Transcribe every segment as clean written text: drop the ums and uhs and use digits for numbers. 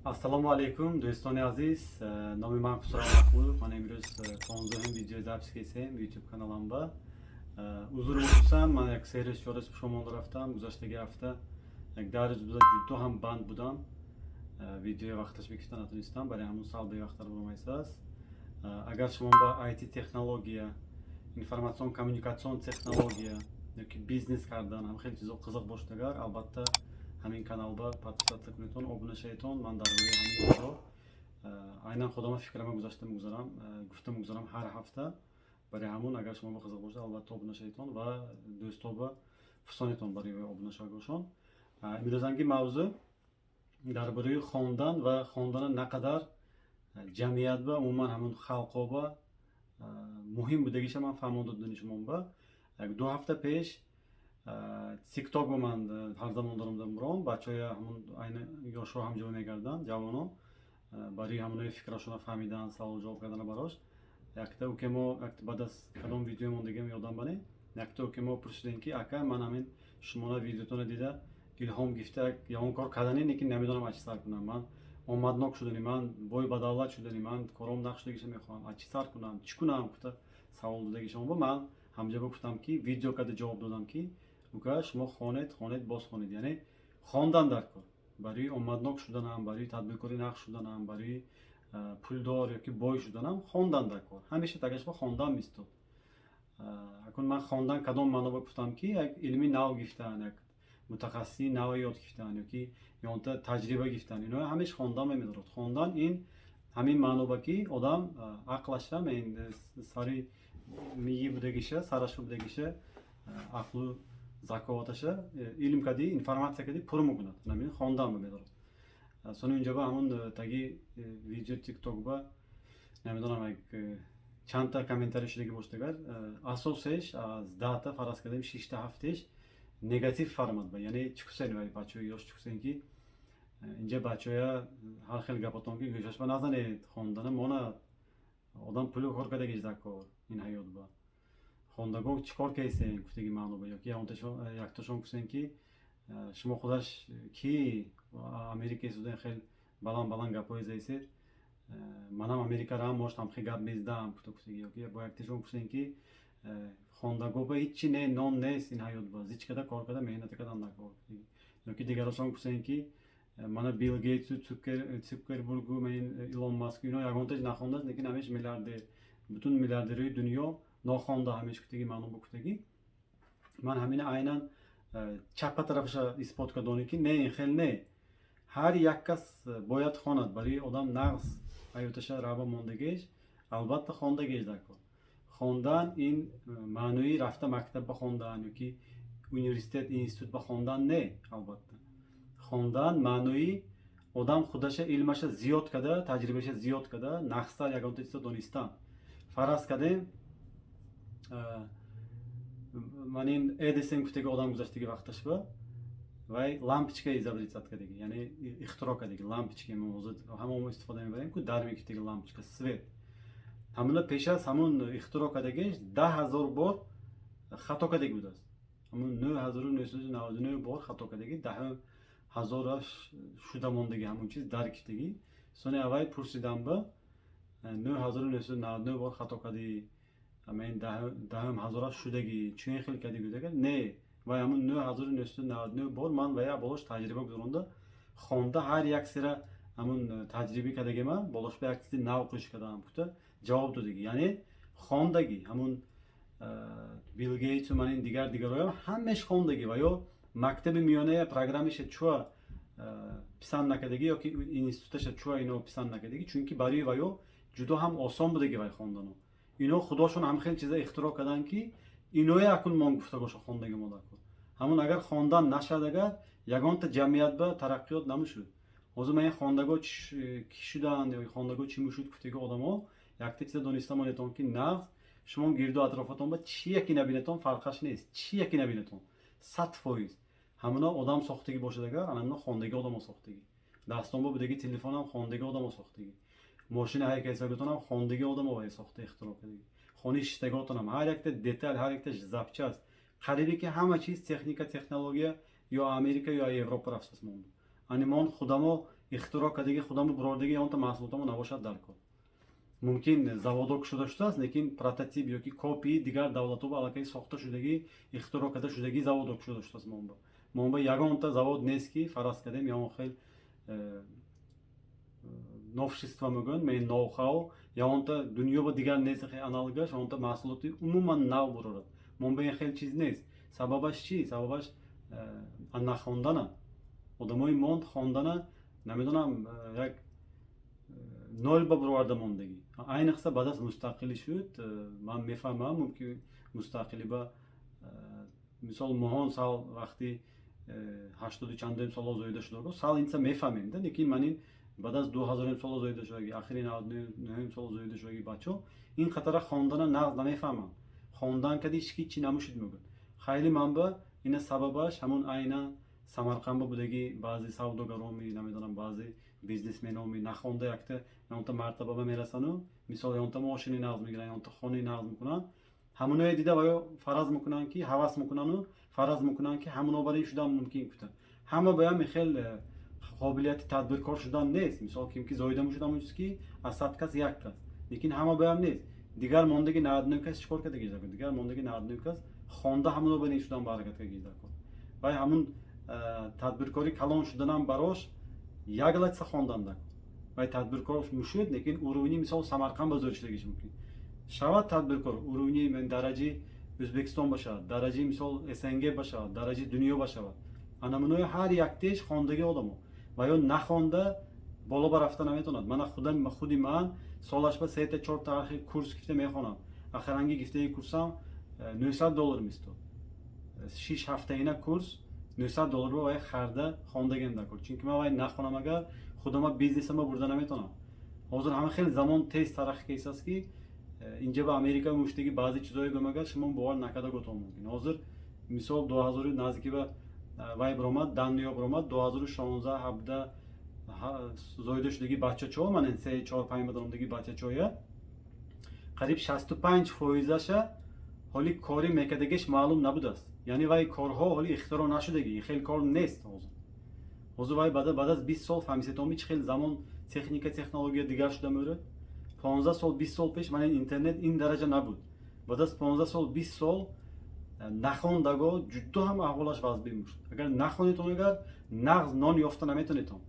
Ассалому алейкум, дӯстони азиз. Номи ман Хусрав Мақбул. Ман имрӯз 15-ум видео запис кардем YouTube каналамда. Узр мехосам, ман як серия чорас пешомон рафтам. Гузаштаги ҳафта як 10 рӯз буда ҷуддо ҳам банд будам. Видео вақташ бикишта натунистам, барои ҳамун салби вақтар буромайсаст. Агар шумо ба IT технология, информатsion коммуникатsion технология yoki бизнес кардан ҳам хеле чизо қизиқ боштагар, албатта ҳамин каналда подписатсия кунедтон, обуна шаведтон. Ман дар бораи ҳамин чизо айнан худама фикрама гузашта мегузарам, гуфта мегузарам ҳар ҳафта. Барои ҳамун агар шумо ба қизиқ бошад, албатта обуна шаведтон ва дӯстоба фусонетон барои обуна шавгошон. Имрӯзанги мавзӯъ дар бораи хондан ва хондана нақадар ҷамъиятба, умуман ҳамун халқоба муҳим будагиша ман фаҳмон додани шумон ба. Як 2 ҳафта пеш TikTok ба ман ҳар замон дорам дар муром, бачаҳоя ҳамун айна ёшҳо ҳамҷоя мегарданд, ҷавонон барои ҳамонаи фикрашона фаҳмидан, саволу ҷавоб кардана барош. Якта укемо баъд аз кадом видеои мондагиам ёдам бане, якта укемо пурсидем ки ака ман ҳамин шумона видеотона дида илҳом гирифта ягон кор карданӣ, лекин намедонам аз чӣ сар кунам. Ман омаднок шудани, ман бой бадавлат шудани, ман кором нақшудагиша мехоҳам, аз чӣ сар кунам, чӣ кунам гуфта савол додагишон ба ман ҳамҷа гуфтам ки видео када ҷавоб додам ки ука шумо хонед боз хонед, яъне хондан дар кор барои омаднок шуданам, барои тадбиркори нақш шуданам, барои пулдор ёки бой шуданам, хондан дар кор ҳамеша тагаш ба хондан мистод. Акун ман хондан кадом маъно гуфтам ки як илми нав гирифтан, як мутахассиси нав ёд гирифтан ёки ёнта таҷриба гирифтан, ино ҳамеш хондан мемедорад. Хондан ин ҳамин маъно ба ки одам ақлаша сари миги будагиша, сарашу будагиша ақлу заковаташа илм кади, информация кади пур мекунад, намин хондан мемедорад. Сони инҷаба ҳамун таги видео TikTok ба намедонам як чандта комментарий шудаги боштагар, асосеш аз 10та фараз кардем 6та 7теш негатив формат ба, яъне чуксен вай бачаҳои ёш чуксен ки инҷа бачаҳоя ҳар хел гапотон ки гӯшашба назанед, хондана монад, одам пули кор кардагиш дар кор ин ҳаёт ба хондагон чӣ кор кайсен гуфтаги маъно ба, ёки якташон гуфтен ки шумо худаш ки Америкаи судан хел баланд гапҳои заисед, манам Америка раам моштам хел гап мездам гуфтаги, ёки бо якташон гуфтен ки хондагон ба ҳичи не нон нест ин ҳаёт ба, зич када кор када меҳнат кадан дар кор, ёки дигарошон гуфтен ки мана Билл Гейтсу, Цукербургу, Илон Маску ино ягонташ нахондааст, лекин ҳамеш миллиардер, бутун миллиардерои дунё нохонда ҳамеш гуфтаги маъно ба гуфтаги. Ман ҳамина айнан чапа тарафаша исбот кардони ки не, ин хел не, ҳар як кас бояд хонад, барои одам нағз ҳаёташа раба мондагеш, албатта хондагеш дар кор. Хондан ин маънои рафта мактаб ба хондан ёки университет, институт ба хондан не, албатта хондан маънои одам худаша илмаша зиёд када, таҷрибаша зиёд када, нақса ягонта чиза донистан. Фараз кардем ман ин Эдисон гуфтаги одам гузаштаги вақташ ба вай лампочка изобретат кадаги, яъне ихтироъ кадаги лампочка ҳамон истифода мебарем ку дар мегирифтаги лампочка свет. ҳамуна пеш аз ҳамун ихтироъ кадагиш 10,000 бор хато кадаги будааст. ҳамун 9999 бор хато кадаги, 10,000 шуда мондаги ҳамун чиз дар гирифтаги. Сони аввал пурсидам ба 9999 бор хато кадаги, амин 10,000 шудаги чун хел кадаги будага не, вай ҳамун 9999 бор ман вая болош таҷриба гузаронда хонда ҳар як сера ҳамун таҷриби кадаги ман болош ба як чизи нав қӯш кадам гуфта ҷавоб додаги, яъне хондаги ҳамун Билл Гейтсу манин дигароям ҳамеш хондаги ва ё мактаби миёная программаша чуа писанд накадаги ёки институташа чуа ино писанд накадаги, чунки барои ва ё ҷудо ҳам осон будаги вай хондано. Ино худошон ҳам хел чиза ихтироъ кадан ки иное акун мон гуфтагоша хондаги мо дар кор. Ҳамун агар хондан нашад, агар ягонта ҷамъият ба тараққиёт намешуд. ҳозир ман хондаго ки шуданд ё хондаго чӣ мешуд гуфтаги одамо якта чиза дониста монетон ки нағз шумо гирду атрофатон ба чӣ яки набинатон фарқаш нест, чӣ яки набинатон 100%. ҳамуна одам сохтагӣ бошад, агар анамна хондаги одамо сохтагӣ, дастон ба будаги телефонам хондаги одамо сохтагӣ, мошина ҳай кайсаготонам хондаги одамо вай сохта ихтироъ кадаги, хони шитаготонам ҳар якта деталь, ҳар якта запчаст, қарибе ки ҳама чиз техника, технология ё Америка ё Европа рафтаст монду. Ани мон худамо ихтироъ кардагӣ худаму бурордагӣ он та маҳсулотамо набошад дар кор. Мумкин заводо шуда шудааст, лекин прототип ёки копии дигар давлатҳо аллакай сохта шудагӣ, ихтироъ карда шудагӣ заводо шуда шудааст. Монба ягонта завод нест ки фараз кардем ягон хел новшества мегӯянд, меан ноу-хау, ягонта дунё дигар нест аналогаш, ягонта маҳсулоти умуман нав бурорад. Монба ин хел чиз нест. Сабабаш чи? Сабабаш нахондана. Одамои мон хондана, намедонам, як нол ба бурорда мондагӣ. Айниқса баъд аз мустақилӣ шуд, ман мефаҳмам ки мустақилӣ ба мисол моҳон сал вақти 80 чандум сола зоида шуда, сал инса мефаҳмем, лекин манин баъд аз 2000 сола зоида шудагӣ, ахири 99 сола зоида шудагӣ бачо ин қатара хондана нағз намефаҳмам. Хондан кади ҳички намушид мегӯяд. Хайли манба ина сабабаш ҳамун айна Самарқандба будагӣ баъзе савдогароми, намедонам, баъзе бизнесменоми нахонда якта ягонта мартабаба мерасану, мисол ягонта мошини нағз мегиранд, ягонта хонаи нағз мекунанд. Ҳамуное дида ва фараз мекунанд ки ҳавас мекунану фараз мекунанд ки ҳамуно барин шудан мумкин кута. Ҳама ба ям хел қобилияти тадбиркор шудан нест. Мисол ким ки зоида мешуд ҳамон чиз ки аз 100 кас як кас. Лекин ҳама ба ям нест. Дигар мондаги 99 кас чикор карда гирда кор. Дигар мондаги 99 кас хонда ҳамуно барин шудан баракат карда гирда кор. Вай ҳамун тадбиркори калон шуданам барош як латса хонданда. Вай тадбиркор мушуд, лекин уровни мисол Самарқанд базори шудагиш мумкин. Шавад тадбиркор уровни мен дараҷи Ӯзбекистон башавад, дараҷи мисол СНГ башавад, дараҷи дунё башавад. Анамунои ҳар яктеш хондаги одамо. Ва ё нахонда боло ба рафта наметавонад. Мана худи ман солаш ба 3 та 4 та архи курс гифта мехонам. Ахиранги гифтаи курсам $900 мистод. 6 ҳафтаина курс $900 ба вай харда хондагем дакор. Чунки ман вай нахонам агар худама бизнесама бурда наметавонам. ҳозир ҳама хел замон тез тараққӣ кардааст ки инҷа ба Америка муштаги баъзе чизое гӯям агар шумо бовар накарда гӯтон мумкин. Ҳозир мисол 2000 наздики ба вай биромад, данниё биромад 2016-17 зоида шудагӣ бачачо, манен 3-4-5 мадромдаги бачачоя қариб 65%-аша ҳоли кори мекардагиш маълум набудааст. Яъне вай корҳо ҳоли ихтироъ нашудагӣ, ин хел кор нест ҳозир. Ҳозир вай баъд аз 20 сол фаҳмисетоми чӣ хел замон техника, технология дигар шуда меорад. 15 сол, 20 сол пеш манен интернет ин дараҷа набуд. Баъд аз 15 сол, 20 сол нахондаго ҷуддо ҳам аҳволаш вазбӣ мешуд. Агар нахонитон, агар нағз нон ёфта наметонитон.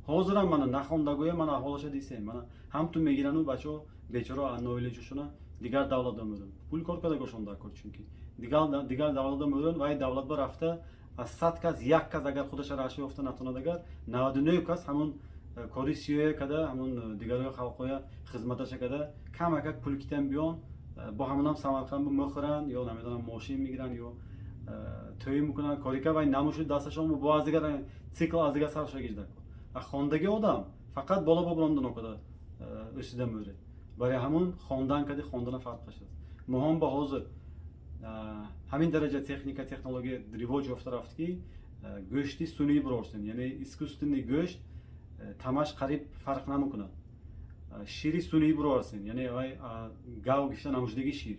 Ҳозирам мана нахондагоя мана аҳволаша дисем. Мана ҳамтун мегирану бачо бечора ноилеҷошона дигар давлатда меоранд. Пул кор карда гошон дар кор, чунки дигар давлатда меоранд вай давлатба рафта аз 100 кас як кас агар худаш рашо ёфта натонад, агар 99 кас ҳамун кори сиёя када, ҳамун дигарои халқоя хизматаша када камакак пул китан биён бо ҳамунам Самарқандба мехӯранд ё намедонам мошин мегиранд ё тӯй мекунанд. Корика вай намушуд дасташон бо аз дигар цикл аз дигар саршо гирда кор. А хондагӣ одам фақат боло бобронда нокада өсида меорад. Барои ҳамун хондан кади хондана фарқаш аст. Моҳон ба ҳозир ҳамин дараҷа техника, технология ривоҷ ёфта рафт ки гӯшти сунъӣ бурорсен, яъне искусственный гӯшт тамаш қариб фарқ намекунад. Шири сунъӣ бурорсен, яъне вай гав гифта намушдаги шир.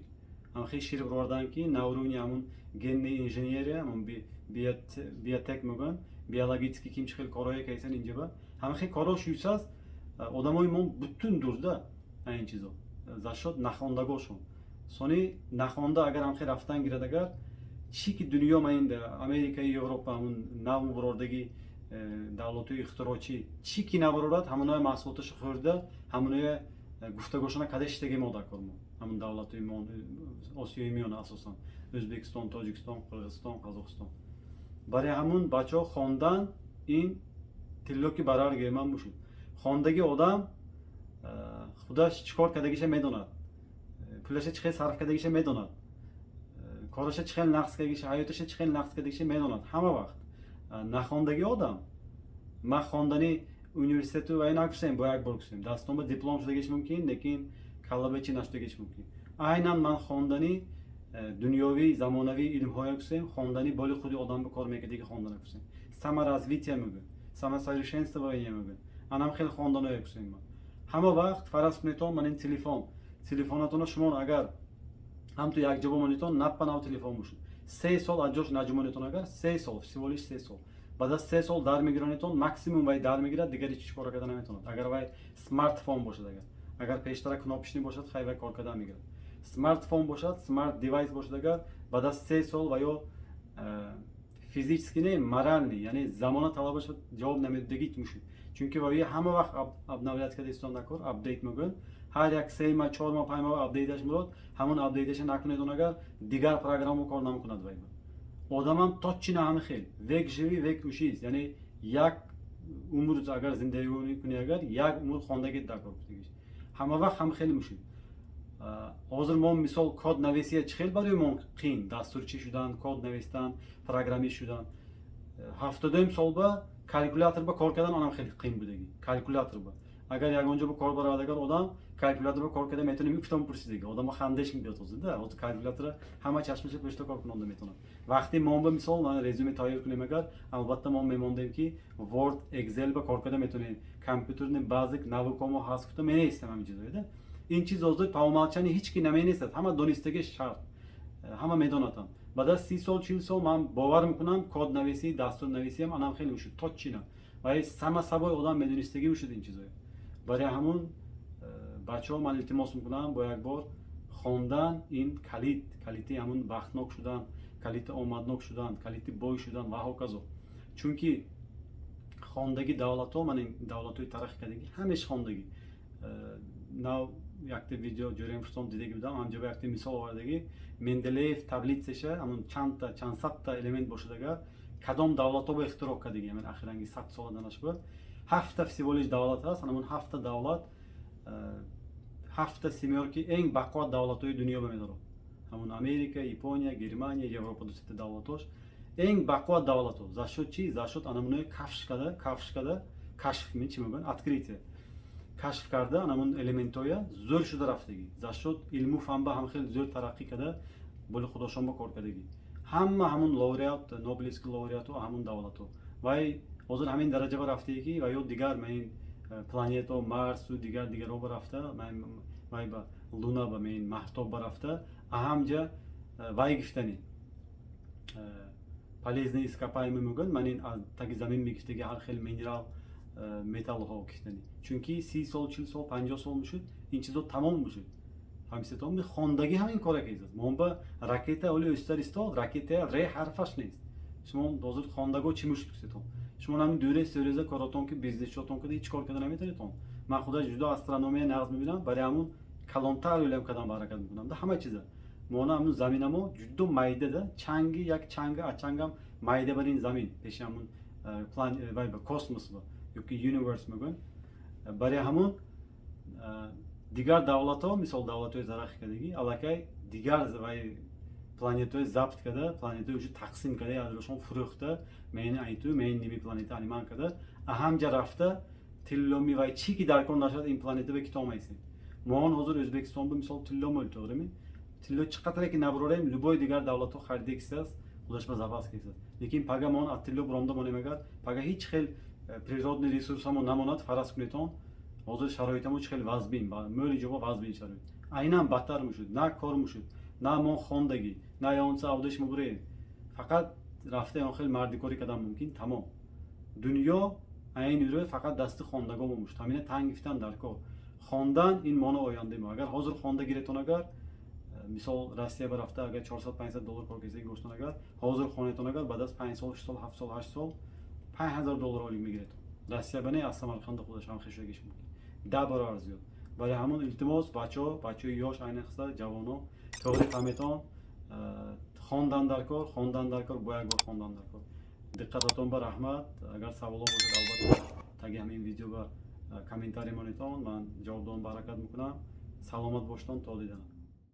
Ҳамхел шир бурордан ки на уровни ҳамун генни инженерия, ҳамун биотек мегӯянд, биологически ким чӣ хел корҳое кардасан инҷаба. Ҳамхел корҳо шуйсаст, одамои мон бутун дурда ин чизо. Зашод нахондагошон. Сони нахонда агар ҳамхел рафтан гирад, агар чӣ ки дунё маинда Америка, Европа ҳамун нав бурордаги давлатои ихтироъчӣ чӣ ки набурорад, ҳамуноя маҳсулоташа хӯрда, ҳамуноя гуфтагошона када шитаги мо дар кор мо. Ҳамун давлатои мо Осиёи миёна асосан Ӯзбекистон, Тоҷикистон, Қирғизистон, Қазоқистон. Барои ҳамун бачаҳо хондан ин тиллоки барар гӯман мушуд. Хондаги одам худаш чӣ кор кардагиша медонад, пулаша чӣ хел сарф кардагиша медонад, кораша чӣ хел нақс кардагиша, ҳаёташа чӣ хел нақс кардагиша медонад. Ҳама вақт нахондагӣ одам, ман хондани университету вай нагӯсем, бо як бор гӯсем, дастон ба диплом шудагиш мумкин, лекин каллабечи наштагиш мумкин. Айнан ман хондани дунёвии замонавии илмҳоя гӯсем, хондани боли худи одам ба кор мекардаги хондана гӯсем. Саморазвития мегӯям, самосовершенствование мегӯям. Анам хел хонданое гӯсем ман. Ҳама вақт фараз кунитон манин телефонатона шумо агар ҳамту якҷоба монитон наппанав телефон мушуд. 3 сол аз ҷош наҷумонитон, агар 3 сол, всего лишь 3 сол. بعد از 3 سال در میگیرنتون ماکسیموم وای در میگیره دیگه هیچ کار کردن نمیتونه. اگر وای سمارت فون باشه اگر پیشتر کناپشنی باشد خیلی وای کار کردن میگیره. سمارت فون باشد سمارت دیوایس باشد اگر بعد از 3 سال و یا فیزیکی نه مرالنی یعنی زمان طلبش جواب نمیدگیت میشه. چونکه وای همه وقت ابنویت کرده استون نکر اپدیت میگن. هر یک 3 ماه 4 ماه 5 ماه اپدیتش میاد همون اپدیتش نکنید اون اگر دیگر پروگرامو کار نمیکند وای. آدمم تا چی نه خیلی وک جوی وک اوشیست یعنی یک عمر اگر زندگی کنی اگر یک عمر خواندگی دکار بودیش همه وقت هم خیلی میشه. حاضر ما مثال کد نویسی خیلی برای ما قین دستورچی شدن کد نوشتن پروگرامی شدن 72 سال با کالکولاتور با کار کردن آنم خیلی قین بودگی کالکولاتور با اگر یک اونجا با کار برای اگر آدم کالکولاتور با کار کرده میتونه میگفتم پرسیدگی آدم خندش میاد توزده اون کالکولاتور همه چشمش پشت کار کننده میتونه وقتی ما به مثال من رزومه تایید کنیم اگر البته ما میموندیم که ورد اکسل با کار کرده میتونیم کامپیوتر بیزیک نوکام و هاست تو می‌نویسیم همین چیزا ده این چیز آزاد پاومالچانی هیچ کی نمی‌نویسد همه دانستگی شرط همه میدونن بعد از 30 سال 40 سال من باور میکنم کد نویسی دستور نویسی هم انم خیلی میشد تا چی نه ولی سما سبای آدم میدونستگی میشد این چیزا برای همون بچه‌ها من التماس میکنم با یک بار خواندن این کلیتی همون بختناک شدن کلیت آمدناک شدن کلیت بای شدن و هاکازو چونکی خواندگی دولت‌ها من این دولت‌های تاریخ کردگی همش خواندگی نو یک ویدیو جوریم فرستم دیده بودم همجا به یک مثال آوردگی مندلیف تبلیتشه همون چند صد تا الیمنت باشه دیگه کدام دولت‌ها به اختراع کردگی من اخیراً 100 سال دانش بود 7 فسیوالیش دولت هست همون 7 دولت 7 سیمیارکی این بقوت دولت‌های دنیا می‌داره همون امریکا، یاپونیا، گرمانیا، یوروپا دوست دولتاش این بقوت دولت‌ها زاشد چی زاشد анамуне کشف کرده کشف می چی میگن открытие کشف کرده همون الیمنت‌های زور شده رفتگی زاشد علم و فن با هم خیلی زور ترقی کرده بول خودشون با کار کردگی همون لوریات نوبلیسک لوریات و همون دولت‌ها وای حاضر همین درجه با رفتگی و یا دیگر من پلانت و مارس و دیگر رو برفته من وای با لونا با من محتاب برفته اهمجا وای گفتنی полезные ископаемые میگن من این از تگ زمین میگفتگی هر خیلی مینرال متال ها گفتنی چونکی 30 سال 40 سال 50 سال میشد این چیزا تمام میشد همیشه تمام خواندگی همین کارا کردید ما با راکت اولی استاد راکت ر حرفش نیست شما دوزر خواندگو چی میشد تو شما همین دوره سریزه کاراتون که بیزنس شاتون که هیچ کار کردن نمیتونید من خودش جدا استرونومی نقد میبینم برای همون کلانتر علم کردن برکت میکنم ده همه چیزا مونا همون زمینمو جدا مایده ده چنگی یک چنگ اچنگم مایده بر این زمین پیش همون پلان وای با کسموس با یکی یونیورس میگن برای همون دیگر دولت‌ها مثل دولت‌های زرخ کردگی علاقه دیگر وای پلانت‌های ضبط کرده پلانت‌های وجود تقسیم کرده ازشون فروخته مین ایتو مین نیمی پلانت انیمان کرده اهم جا رفته تیلومی وای چی کی در کن نشد این پلانت به کتاب میسید ما اون حضور ازبکستان به مثال تیلوم توره می تیلو چقدر که نبروریم لبای دیگر دولت‌ها خریده کساس خودش به زباس کساس لیکن پگا ما اون تیلو برامده مونیمگر پگا هیچ خیل پریرودنی ریسورسامون نماند فرض کنیتون حضور شرایطمون خیلی وضبین با مولی جواب وضبین شرایط اینم بدتر میشد نه کار میشد نه ما خواندگی نه اون سعودش مبریم فقط رفته اون خیلی مردی کاری کردن ممکن تمام دنیا این روی فقط دست خواندگا موش همین تنگ گفتن در کار خواندن این مانا آینده ما اگر حاضر خواندگیتون اگر مثال روسیه برفته اگر 400 500 دلار کار کسی گوشتون اگر حاضر خونتون اگر بعد از 5 سال 6 سال 7 سال 8 سال 5000 دلار اولی میگیرید روسیه بنه از سمرقند خودش هم خشوگیش میگه 10 برابر زیاد برای همون التماس بچه یاش اینخسته جوانا توری فهمیتون خواندن در کار با یک بار خواندن در کار دقتتون بر رحمت اگر سوالا باشه البته تگ همین ویدیو با کامنتاری مونیتون من جواب دادن برکت میکنم سلامت باشتون تا دیدن